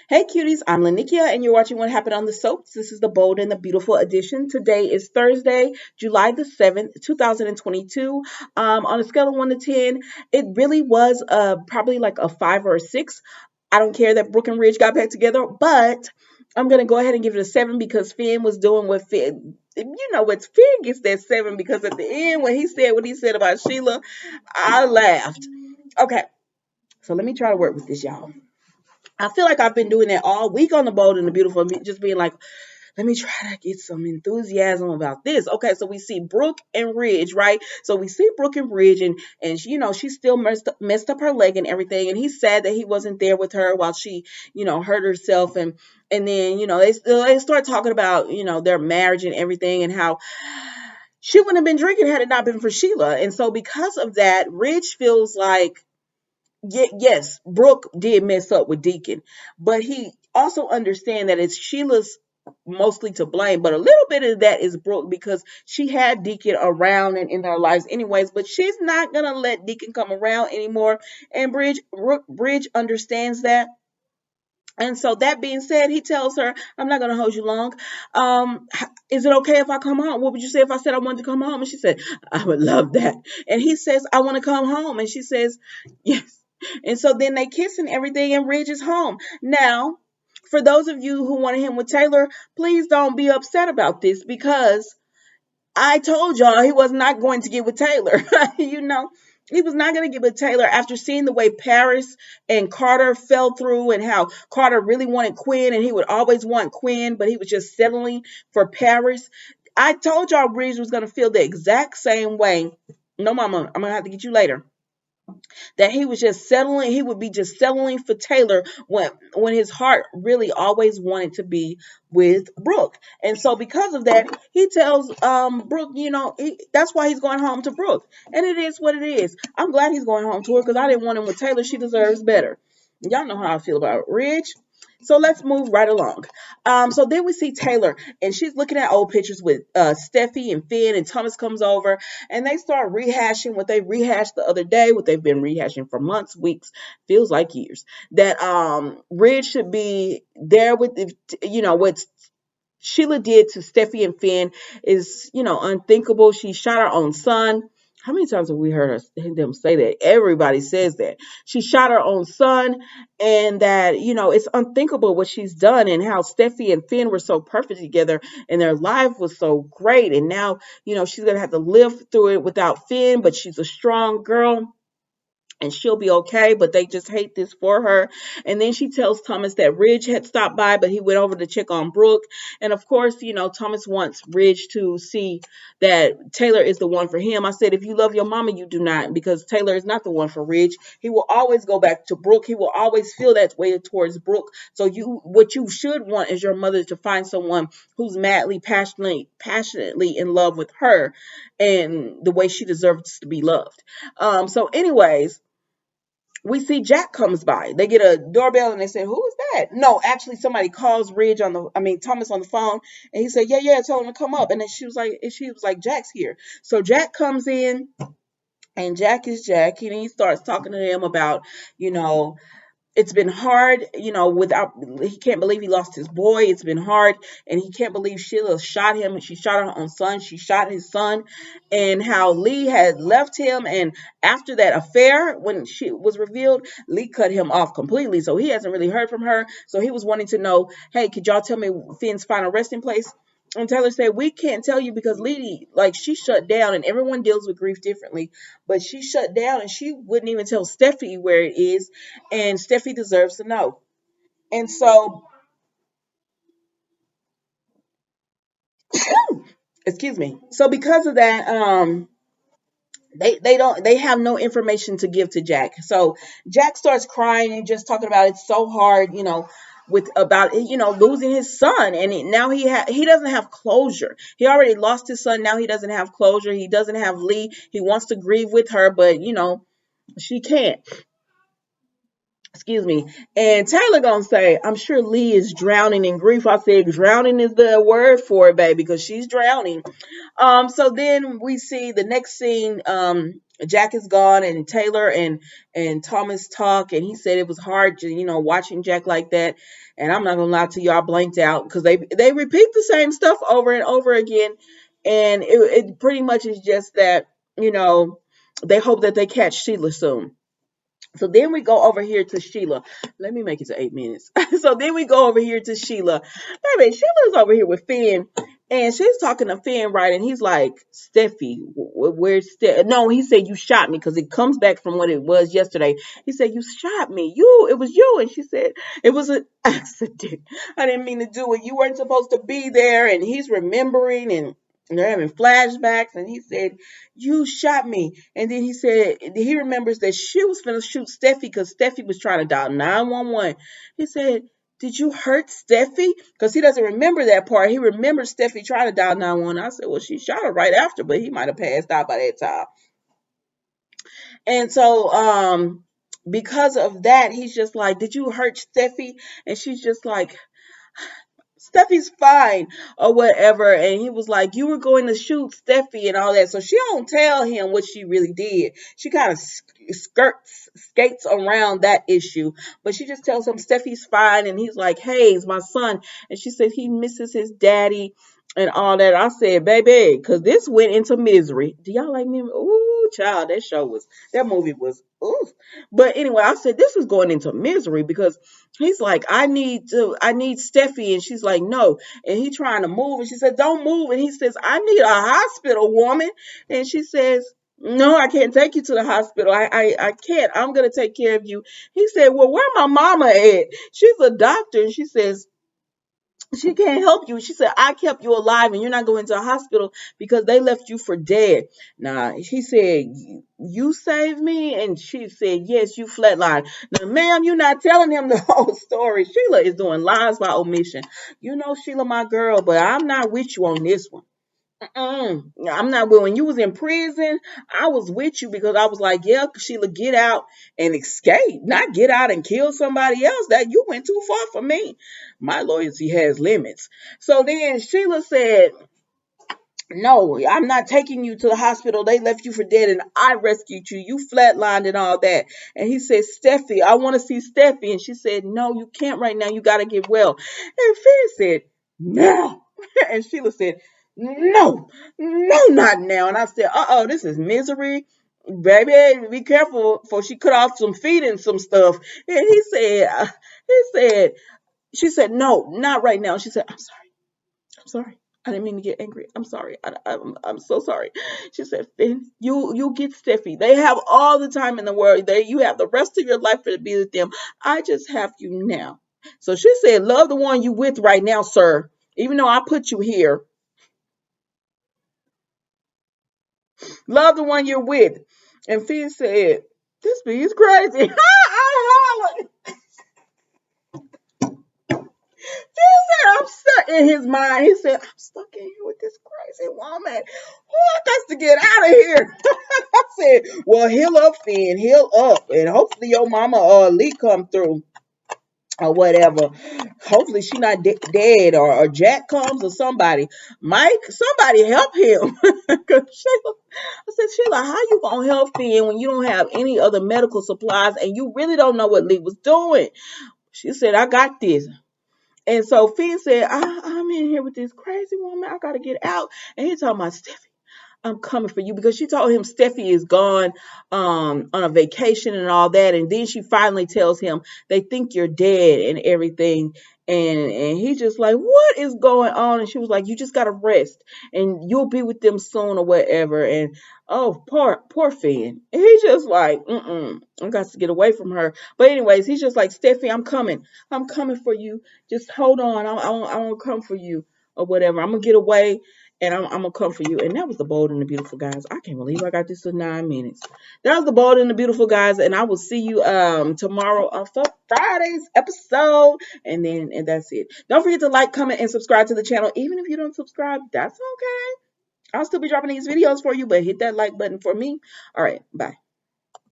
Hey cuties, I'm Lanikia and you're watching What Happened on the Soaps. This is the bold and the beautiful edition. Today is Thursday, July the 7th, 2022. On a scale of 1 to 10, it really was probably like a 5 or a 6. I don't care that Brooke and Ridge got back together, but I'm going to go ahead and give it a 7 because Finn was doing what Finn, what Finn gets that 7 because at the end when he said what he said about Sheila, I laughed. Okay, so let me try to work with this, y'all. I feel like I've been doing that all week on the Bold and the Beautiful, just being like, let me try to get some enthusiasm about this. Okay, so we see Brooke and Ridge, right? So we see Brooke and Ridge, and she still messed up her leg and everything, and he's sad that he wasn't there with her while she, hurt herself, and then they start talking about their marriage and everything, and how she wouldn't have been drinking had it not been for Sheila, and so because of that, Ridge feels like yes, Brooke did mess up with Deacon, but he also understand that it's Sheila's mostly to blame, but a little bit of that is Brooke because she had Deacon around and in their lives anyways, but she's not gonna let Deacon come around anymore. And Bridge understands that. And so that being said, he tells her, I'm not gonna hold you long. Is it okay if I come home? What would you say if I said I wanted to come home? And she said, I would love that. And he says, I want to come home. And she says, yes. And so then they kiss and everything, and Ridge is home. Now, for those of you who wanted him with Taylor, please don't be upset about this because I told y'all he was not going to get with Taylor. He was not going to get with Taylor after seeing the way Paris and Carter fell through and how Carter really wanted Quinn and he would always want Quinn, but he was just settling for Paris. I told y'all Breeze was going to feel the exact same way. No, mama, I'm going to have to get you later, that he would be just settling for Taylor when his heart really always wanted to be with Brooke. And so because of that, he tells Brooke, that's why he's going home to Brooke. And it is what it is. I'm glad he's going home to her because I didn't want him with Taylor. She deserves better. Y'all know how I feel about Ridge. So let's move right along. So then we see Taylor, and she's looking at old pictures with Steffi and Finn, and Thomas comes over, and they start rehashing what they rehashed the other day, what they've been rehashing for months, weeks, feels like years. That Ridge should be there with what Sheila did to Steffi and Finn is, unthinkable. She shot her own son. How many times have we heard them say that? Everybody says that. She shot her own son, and that, it's unthinkable what she's done, and how Steffi and Finn were so perfect together, and their life was so great. And now, she's going to have to live through it without Finn, but she's a strong girl and she'll be okay, but they just hate this for her. And then she tells Thomas that Ridge had stopped by, but he went over to check on Brooke. And of course, Thomas wants Ridge to see that Taylor is the one for him. I said, if you love your mama, you do not, because Taylor is not the one for Ridge. He will always go back to Brooke. He will always feel that way towards Brooke. So what you should want is your mother to find someone who's madly, passionately in love with her and the way she deserves to be loved. So anyways, we see Jack comes by. They get a doorbell and they say, "Who is that?" No, actually, somebody calls Thomas on the phone, and he said, "Yeah, tell him to come up." And then she was like, "Jack's here." So Jack comes in, and Jack is Jack, and he starts talking to them about, you know, it's been hard, without, he can't believe he lost his boy. It's been hard, and he can't believe Sheila shot him. She shot her own son. She shot his son, and how Lee had left him. And after that affair, when she was revealed, Lee cut him off completely. So he hasn't really heard from her. So he was wanting to know, hey, could y'all tell me Finn's final resting place? And Taylor said, we can't tell you because Lee, like, she shut down, and everyone deals with grief differently. But she shut down, and she wouldn't even tell Steffi where it is, and Steffi deserves to know. And so, excuse me. So because of that, they have no information to give to Jack. So Jack starts crying and just talking about it's so hard, with about losing his son, and now he doesn't have closure. He already lost his son. Now he doesn't have closure. He doesn't have Lee. He wants to grieve with her, but she can't. excuse me. And Taylor gonna say, I'm sure Lee is drowning in grief. I said drowning is the word for it, baby, because she's drowning. So then we see the next scene. Jack is gone, and Taylor and Thomas talk, and he said it was hard to, watching Jack like that. And I'm not gonna lie to you, I blanked out because they repeat the same stuff over and over again, and it pretty much is just that, you know they hope that they catch Sheila soon. So then we go over here to Sheila. Let me make it to 8 minutes. So then we go over here to Sheila. Baby, Sheila's over here with Finn, and she's talking to Finn, right? And he's like, Steffi, where's Steph? No, he said, you shot me, because it comes back from what it was yesterday. He said, you shot me. It was you. And she said, it was an accident. I didn't mean to do it. You weren't supposed to be there. And he's remembering, and they're having flashbacks. And he said, you shot me. And then he said he remembers that she was finna shoot Steffi because Steffi was trying to dial 911. He said, did you hurt Steffi? Because he doesn't remember that part. He remembers Steffi trying to dial 911. I said, well, she shot her right after, but he might have passed out by that time. And so, because of that, he's just like, did you hurt Steffi? And she's just like, Steffi's fine or whatever. And he was like, you were going to shoot Steffi and all that. So she don't tell him what she really did. She kind of skates around that issue, but she just tells him Steffi's fine. And he's like, hey, it's my son. And she said he misses his daddy and all that. I said, baby, because this went into misery. Do y'all like me? Ooh, child, that movie was, ooh. But anyway, I said, this is going into misery because he's like, I need Steffi. And she's like, no. And he trying to move. And she said, don't move. And he says, I need a hospital, woman. And she says, no, I can't take you to the hospital. I can't. I'm going to take care of you. He said, well, where my mama at? She's a doctor. And she says, she can't help you. She said, I kept you alive and you're not going to a hospital because they left you for dead. Now, he said, you saved me? And she said, yes, you flatlined. Now, ma'am, you're not telling him the whole story. Sheila is doing lies by omission. You know, Sheila, my girl, but I'm not with you on this one. I'm not. Well, when you was in prison, I was with you because I was like, yeah, Sheila, get out and escape, not get out and kill somebody else. That you went too far for me. My loyalty has limits. So then Sheila said, no, I'm not taking you to the hospital. They left you for dead and I rescued you. You flatlined and all that. And he said, Steffi, I want to see Steffi. And she said, no, you can't right now. You got to get well. And Finn said, no. And Sheila said, no, no, not now. And I said, uh-oh, this is misery. Baby, be careful for she cut off some feet and some stuff. And she said, no, not right now. She said, I'm sorry. I'm sorry. I didn't mean to get angry. I'm sorry. I'm so sorry. She said, Finn, you get Steffi. They have all the time in the world. You have the rest of your life to be with them. I just have you now. So she said, love the one you with right now, sir. Even though I put you here, love the one you're with. And Finn said, this bee is crazy. I'm stuck in his mind. He said, I'm stuck in here with this crazy woman. Oh, I got to get out of here. I said, well, heal up, Finn. Heal up. And hopefully your mama or Lee come through or whatever. Hopefully she not dead or Jack comes or somebody. Mike, somebody help him. Sheila, I said, Sheila, how you going to help Finn when you don't have any other medical supplies and you really don't know what Lee was doing? She said, I got this. And so Finn said, I'm in here with this crazy woman. I got to get out. And he told my Steffi, I'm coming for you because she told him Steffi is gone on a vacation and all that. And then she finally tells him they think you're dead and everything. And he's just like, what is going on? And she was like, you just gotta rest and you'll be with them soon or whatever. And oh, poor Finn. And he's just like, I got to get away from her. But anyways, he's just like, Steffi, I'm coming for you. Just hold on. I won't come for you or whatever. I'm gonna get away and I'm gonna come for you. And that was the Bold and the Beautiful, guys. I can't believe I got this to 9 minutes. That was the Bold and the Beautiful, guys. And I will see you tomorrow for Friday's episode. And that's it. Don't forget to like, comment, and subscribe to the channel. Even if you don't subscribe, that's okay. I'll still be dropping these videos for you, but hit that like button for me. All right, bye.